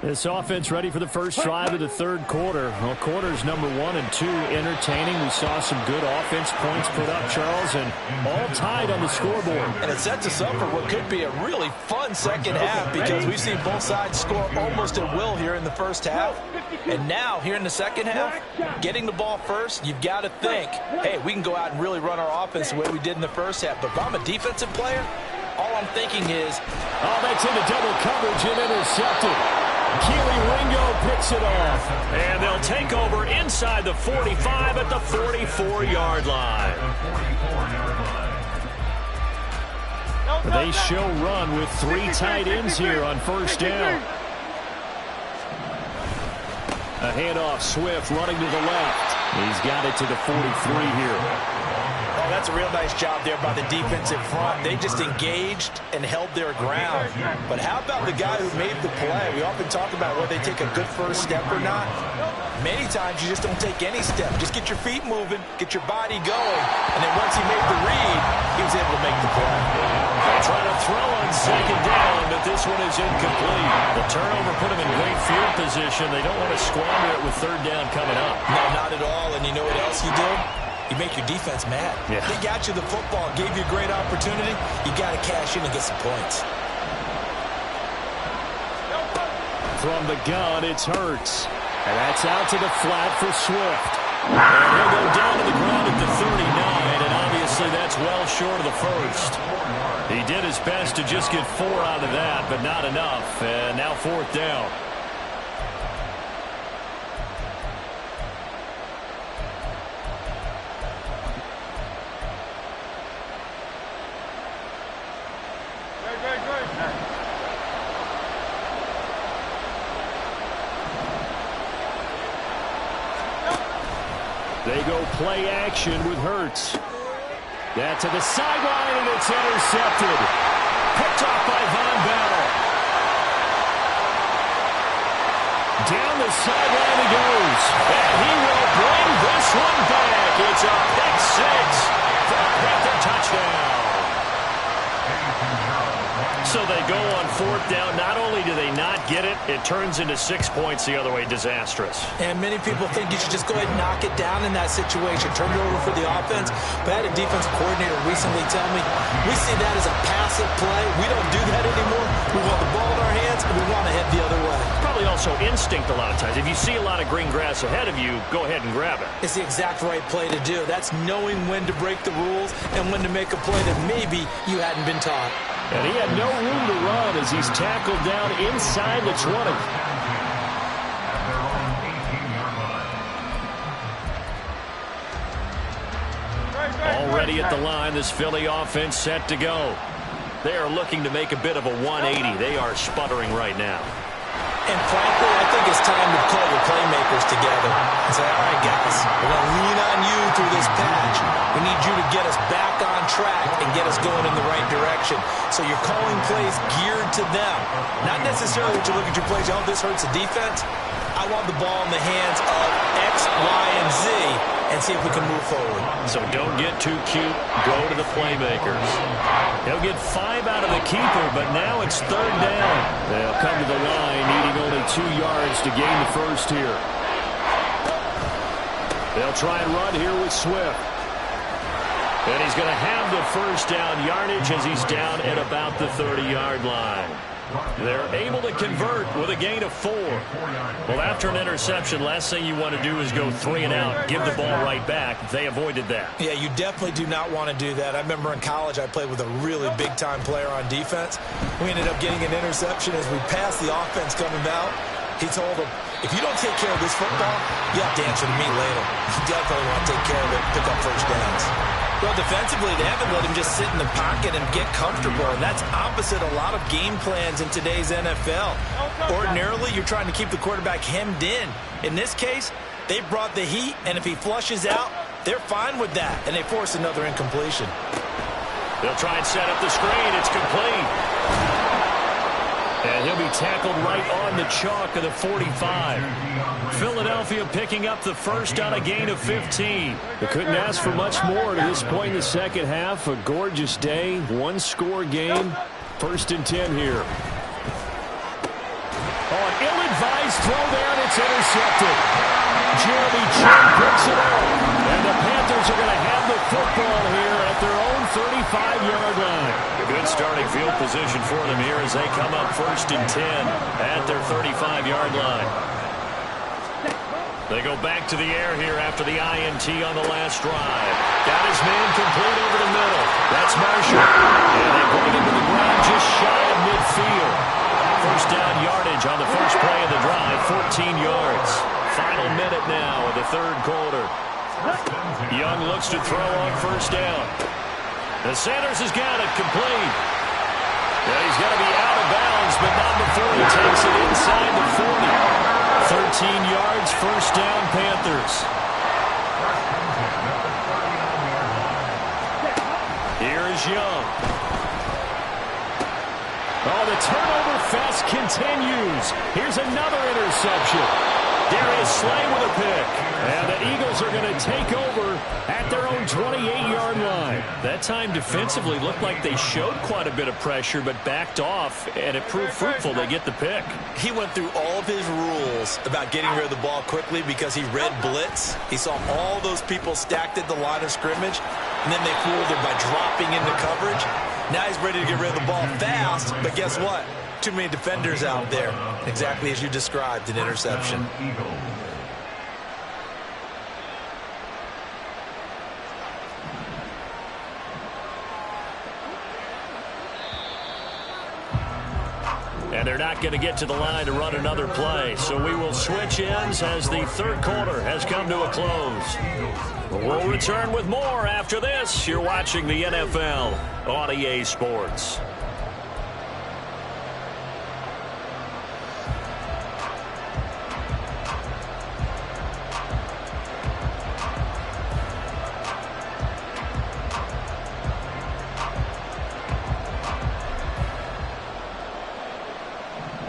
This offense ready for the first drive of the third quarter. Well, quarters number 1 and 2 entertaining. We saw some good offense points put up, Charles, and all tied on the scoreboard. And it sets us up for what could be a really fun second half because we've seen both sides score almost at will here in the first half. And now, here in the second half, getting the ball first, you've got to think, hey, we can go out and really run our offense the way we did in the first half. But if I'm a defensive player, all I'm thinking is, oh, that's into double coverage and intercepted. Keely Ringo picks it off. And they'll take over inside the 45 at the 44-yard line. They show run with 3 tight ends here on first down. A handoff, Swift running to the left. He's got it to the 43 here. oh, that's a real nice job there by the defensive front. They just engaged and held their ground. But how about the guy who made the play? We often talk about whether they take a good first step or not. Many times you just don't take any step. Just get your feet moving, get your body going, and then once he made the read, he was able to make the play. They're trying to throw on second down, but this one is incomplete. The turnover put them in great field position. They don't want to squander it with third down coming up. No, not at all. And you know what else you do? You make your defense mad. Yeah. They got you the football, gave you a great opportunity. You got to cash in and get some points. From the gun, it's Hurts. And that's out to the flat for Swift. And he'll go down to the ground at the 39, and obviously that's well short of the first. He did his best to just get 4 out of that, but not enough. And now fourth down. They go play action with Hurts. That to the sideline, and it's intercepted. Picked off by Von Bell. Down the sideline he goes. And he will bring this one back. It's a pick six for a Panther touchdown. So they go on fourth down. Not only do they not get it, it turns into 6 points the other way. Disastrous. And many people think you should just go ahead and knock it down in that situation. Turn it over for the offense. But I had a defensive coordinator recently tell me, we see that as a passive play. We don't do that anymore. We want the ball in our hands, and we want to head the other way. Probably also instinct a lot of times. If you see a lot of green grass ahead of you, go ahead and grab it. It's the exact right play to do. That's knowing when to break the rules and when to make a play that maybe you hadn't been taught. And he had no room to run as he's tackled down inside the 20. Already at the line, this Philly offense set to go. They are looking to make a bit of a 180. They are sputtering right now. And frankly, I think it's time to call your playmakers together and say, all right, guys, we're going to lean on you through this patch. We need you to get us back on track and get us going in the right direction. So you're calling plays geared to them. Not necessarily that you look at your plays, oh, this hurts the defense. I want the ball in the hands of X, Y, and Z and see if we can move forward. So don't get too cute. Go to the playmakers. He'll get 5 out of the keeper, but now it's third down. They'll come to the line, needing only 2 yards to gain the first here. They'll try and run here with Swift. And he's going to have the first down yardage as he's down at about the 30-yard line. They're able to convert with a gain of 4. Well, after an interception, last thing you want to do is go 3 and out, give the ball right back. They avoided that. Yeah, you definitely do not want to do that. I remember in college I played with a really big-time player on defense. We ended up getting an interception as we passed the offense coming out. He told him, if you don't take care of this football, you have to answer to me later. You definitely want to take care of it, pick up first downs. Well, defensively, they haven't let him just sit in the pocket and get comfortable, and that's opposite a lot of game plans in today's NFL. Ordinarily, you're trying to keep the quarterback hemmed in. In this case, they brought the heat, and if he flushes out, they're fine with that, and they force another incompletion. They'll try and set up the screen. It's complete. And he'll be tackled right on the chalk of the 45. Philadelphia picking up the first on a gain of 15. They couldn't ask for much more to this point in the second half. A gorgeous day, one-score game. 1st and 10 here. Oh, an ill-advised throw there, and it's intercepted. Jeremy Chin picks it up. And the Panthers are going to have the football here at their own 35-yard line. Good starting field position for them here as they come up 1st and 10 at their 35-yard line. They go back to the air here after the INT on the last drive. Got his man complete over the middle. That's Marshall. And they bring him to the ground just shy of midfield. First down yardage on the first play of the drive, 14 yards. Final minute now of the third quarter. Young looks to throw on first down. And Sanders has got it complete. Yeah, he's got to be out of bounds, but not before he takes it inside the 40. 13 yards, first down, Panthers. Here is Young. Oh, the turnover fest continues. Here's another interception. Darius Slay with a pick. And the Eagles are going to take over at their own 28-yard line. That time defensively looked like they showed quite a bit of pressure but backed off, and it proved fruitful. They get the pick. He went through all of his rules about getting rid of the ball quickly because he read blitz. He saw all those people stacked at the line of scrimmage, and then they fooled him by dropping into coverage. Now he's ready to get rid of the ball fast, but guess what? Too many defenders out there. Exactly as you described, an interception. And they're not going to get to the line to run another play. So we will switch ends as the third quarter has come to a close. We'll return with more after this. You're watching the NFL on EA Sports.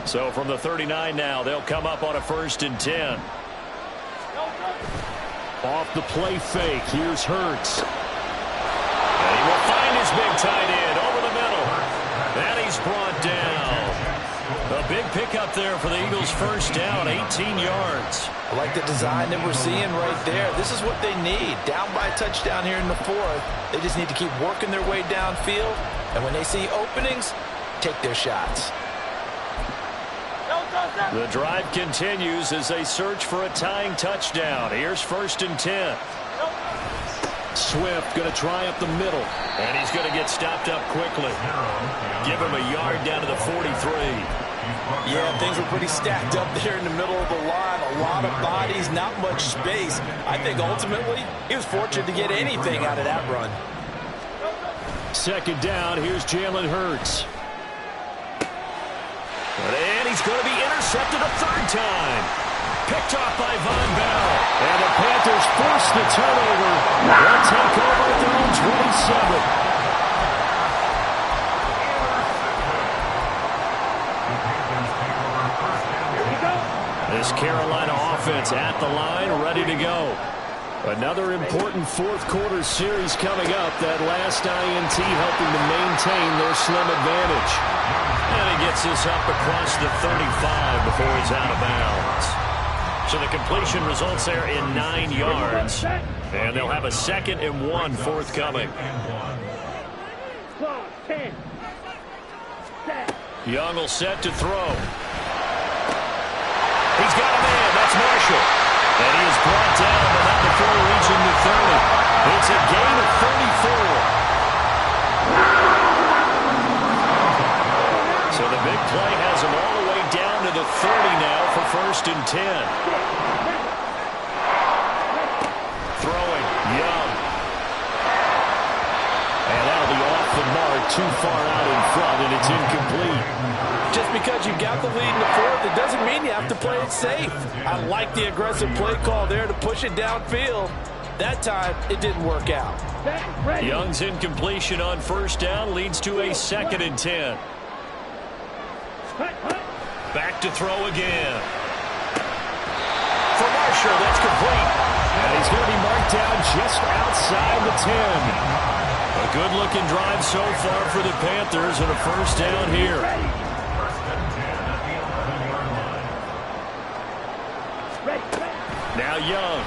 So from the 39 now, they'll come up on a 1st and 10. Off the play fake, here's Hurts. And he will find his big tight end over the middle. And he's brought down. A big pickup there for the Eagles' first down, 18 yards. I like the design that we're seeing right there. This is what they need. Down by a touchdown here in the 4th. They just need to keep working their way downfield. And when they see openings, take their shots. The drive continues as they search for a tying touchdown. Here's 1st and 10. Swift going to try up the middle. And he's going to get stopped up quickly. Give him a yard down to the 43. Yeah, things were pretty stacked up there in the middle of the line. A lot of bodies, not much space. I think ultimately he was fortunate to get anything out of that run. 2nd down, here's Jalen Hurts. And he's going to be intercepted a 3rd time. Picked off by Von Bell. And the Panthers force the turnover. They'll take over at their own 27. This Carolina offense at the line, ready to go. Another important 4th quarter series coming up. That last INT helping to maintain their slim advantage. And he gets this up across the 35 before he's out of bounds. So the completion results there in 9 yards. And they'll have a 2nd and 1 forthcoming. Young will set to throw. He's got a man. That's Marshall. And he is brought down, but not before reaching the 30. It's a gain of 34. So the big play has him all the way down to the 30 now for 1st and 10. Throwing, Young. too far out in front, and it's incomplete. Just because you've got the lead in the fourth, it doesn't mean you have to play it safe. I like the aggressive play call there to push it downfield. That time, it didn't work out. Young's incompletion on first down leads to a 2nd and 10. Back to throw again. For Marshall, that's complete. And he's going to be marked down just outside the 10. A good-looking drive so far for the Panthers and a first down here. Now Young.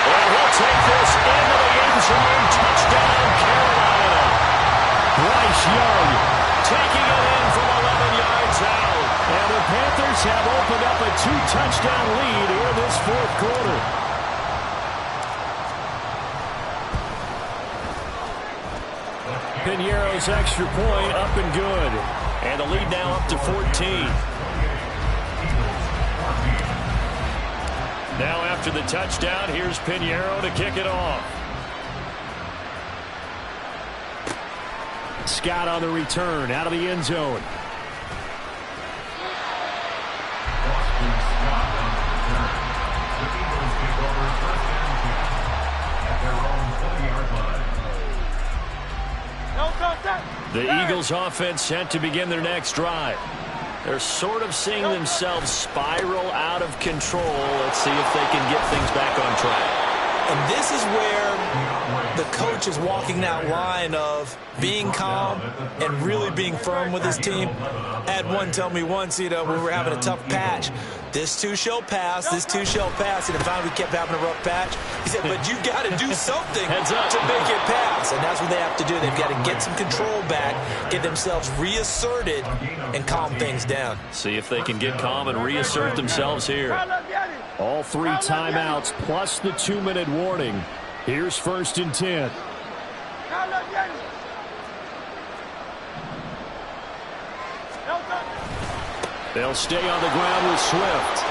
And he'll take this into the end zone. Touchdown, Carolina. Bryce Young Taking it in from 11 yards out. And the Panthers have opened up a 2-touchdown lead here in this fourth quarter. Piñeiro's extra point up and good. And the lead now up to 14. Now after the touchdown, here's Piñeiro to kick it off. Scott on the return out of the end zone. The Eagles offense set to begin their next drive. They're sort of seeing themselves spiral out of control. Let's see if they can get things back on track. And this is where the coach is walking that line of being calm and really being firm with his team. I had one tell me once, we were having a tough patch. This too shall pass, this too shall pass. And finally we kept having a rough patch. He said, but you got to do something to make it pass. And that's what they have to do. They've got to get some control back, get themselves reasserted, and calm things down. See if they can get calm and reassert themselves here. All 3 timeouts plus the 2-minute warning. Here's 1st and 10. They'll stay on the ground with Swift.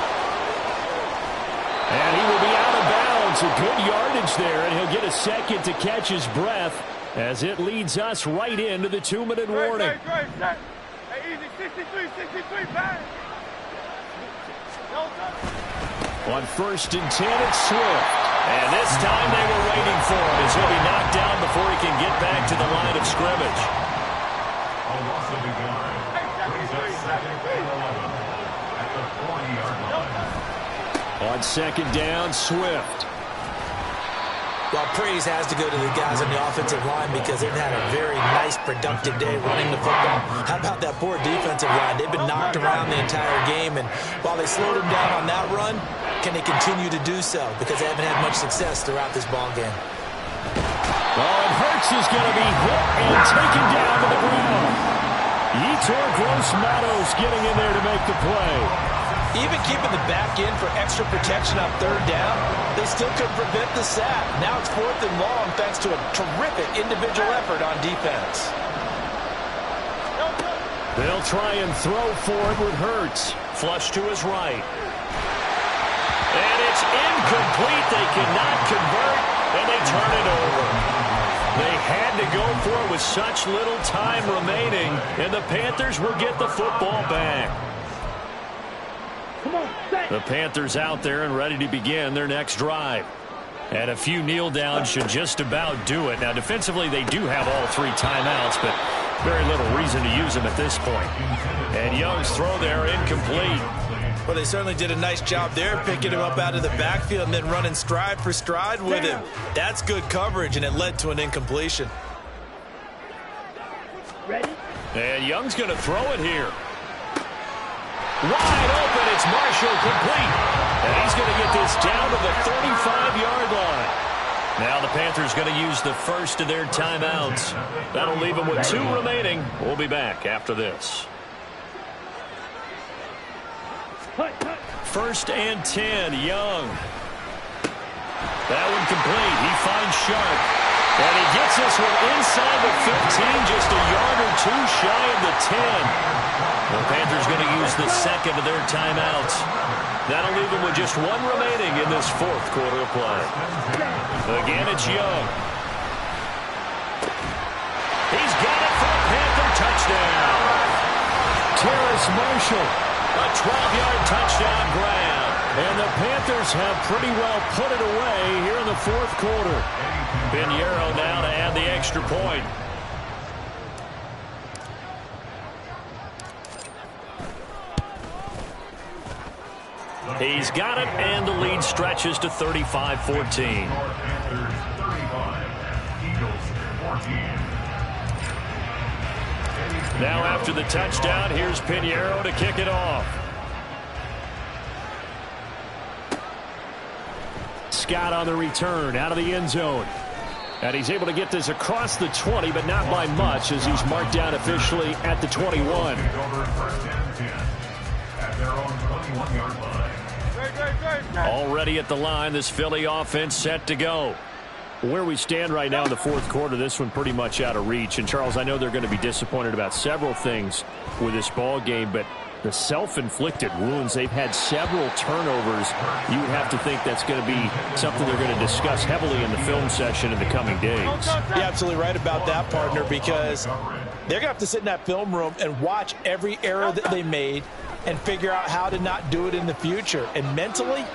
And he will be out of bounds. A good yardage there, and he'll get a second to catch his breath as it leads us right into the 2-minute warning. On 1st and 10, it's Swift. And this time they were waiting for him as he'll be knocked down before he can get back to the line of scrimmage. A loss of a yard. Brings up 2nd and 11 at the 40-yard line. On 2nd down, Swift. Well, praise has to go to the guys on the offensive line because they've had a very nice, productive day running the football. How about that poor defensive line? They've been knocked around the entire game, and while they slowed them down on that run, can they continue to do so? Because they haven't had much success throughout this ball game. Oh, and Hurts is going to be hit and taken down to the ground. Yetur Gross-Matos getting in there to make the play. Even keeping the back in for extra protection on 3rd down, they still couldn't prevent the sack. Now it's 4th and long thanks to a terrific individual effort on defense. They'll try and throw for it with Hurts. Flush to his right. And it's incomplete. They cannot convert, and they turn it over. They had to go for it with such little time remaining, and the Panthers will get the football back. The Panthers out there and ready to begin their next drive. And a few kneel downs should just about do it. Now, defensively, they do have all 3 timeouts, but very little reason to use them at this point. And Young's throw there incomplete. Well, they certainly did a nice job there, picking him up out of the backfield and then running stride for stride with him. That's good coverage, and it led to an incompletion. Ready? And Young's going to throw it here. Wide open, it's Marshall, complete. And he's going to get this down to the 35-yard line. Now the Panthers going to use the first of their timeouts. That'll leave them with 2 remaining. We'll be back after this. 1st and 10, Young. That one complete. He finds Sharp. And he gets this one inside the 15, just a yard or 2 shy of the 10. The Panthers going to use the second of their timeouts. That'll leave them with just 1 remaining in this 4th quarter of play. Again, it's Young. Terrace Marshall. A 12-yard touchdown grab. And the Panthers have pretty well put it away here in the fourth quarter. Pinheiro now to add the extra point. He's got it, and the lead stretches to 35-14. Now after the touchdown, here's Pinheiro to kick it off. Scott on the return out of the end zone. And he's able to get this across the 20, but not by much, as he's marked down officially at the 21. Already at the line, this Philly offense set to go. Where we stand right now in the fourth quarter, this one pretty much out of reach. And, Charles, I know they're going to be disappointed about several things with this ball game, but the self-inflicted wounds, they've had several turnovers. You would have to think that's going to be something they're going to discuss heavily in the film session in the coming days. You're absolutely right about that, partner, because they're going to have to sit in that film room and watch every error that they made and figure out how to not do it in the future. And mentally,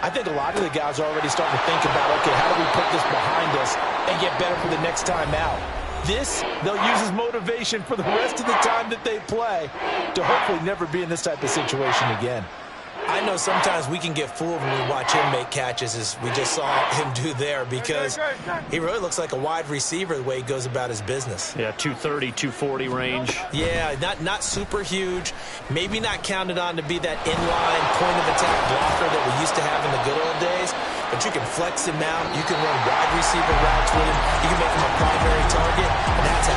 I think a lot of the guys are already starting to think about, okay, how do we put this behind us and get better for the next time out? This, they'll use as motivation for the rest of the time that they play to hopefully never be in this type of situation again. I know sometimes we can get fooled when we watch him make catches, as we just saw him do there, because he really looks like a wide receiver the way he goes about his business. Yeah, 230, 240 range. Yeah, not super huge, maybe not counted on to be that inline point-of-attack blocker that we used to have in the good old days, but you can flex him out, you can run wide receiver routes with him, you can make him a primary target, and that's